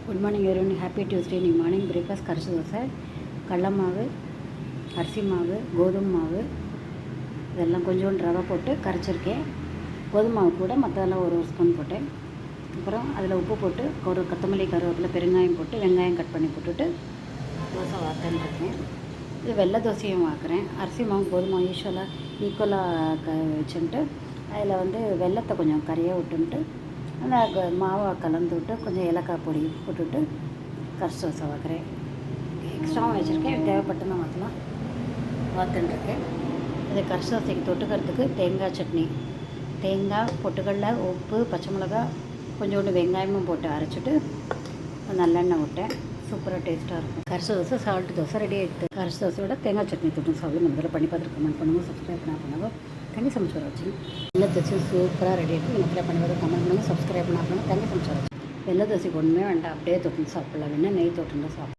Good morning everyone, happy Tuesday. இன்றைக்கி morning breakfast கரைச்சி தோசை, கடல மாவு, அரிசி மாவு, கோதுமை மாவு இதெல்லாம் கொஞ்சோண்டு ரவை போட்டு கரைச்சிருக்கேன். கோதுமை மாவு கூட மற்றதெல்லாம் ஒரு ஸ்பூன் போட்டேன். அப்புறம் அதில் உப்பு போட்டு ஒரு கொத்தமல்லி, கருவேப்பிலை, பெருங்காயம் போட்டு வெங்காயம் கட் பண்ணி போட்டுட்டு தோசை வாக்கன்ருக்கேன். இது வெள்ளை தோசையும் வாக்குறேன். அரிசி மாவு கோதுமை மாவு யூஸ்வலாக ஈக்குவலாக வச்சுட்டு அதில் வெள்ளத்தை கொஞ்சம் கரைய விட்டுன்ட்டு அந்த மாவை கலந்து விட்டு கொஞ்சம் ஏலக்காய் பொடி போட்டுவிட்டு கரைச்சி தோசை வாக்குறேன். எக்ஸ்ட்ராவும் வச்சுருக்கேன், தேவைப்பட்டு நான் மாற்றலாம் வாத்துன்ருக்கேன். இது கரைச்சி தோசைக்கு தொட்டுக்கிறதுக்கு தேங்காய் சட்னி, தேங்காய், பொட்டுக்கடலை, உப்பு, பச்சை மிளகா, கொஞ்சோண்டு வெங்காயமும் போட்டு அரைச்சிட்டு நல்லெண்ணெய் விட்டேன். சூப்பராக டேஸ்ட்டாக இருக்கும். கரைச்சி தோசை, சால்ட்டு தோசை ரெடி ஆகிடுது. கரைச்சி தோசையோட தேங்காய் சட்னி தொட்டும் சாப்பிட்டு நம்ம இதில் பண்ணி பார்த்துட்டு கமெண்ட் பண்ணுங்கள், சப்ஸ்கிரைப் பண்ணுங்கள். தேங்காய் சமைச்சு வர வச்சு வெள்ளை தோசை சூப்பராக ரெடி ஆகிட்டு நம்ம இதில் பண்ணி பார்த்து கமெண்ட் பண்ணுங்கள், சப்ஸ்கிரைப் பண்ணால் தேங்காய் சமைச்சு வர வச்சு வெள்ளை தோசைக்கு ஒன்றுமே வேண்டாம், அப்படியே தொட்டு சாப்பிட்லாம். வேணால் நெய் தொட்டுன்னு சாப்பிட்லாம்.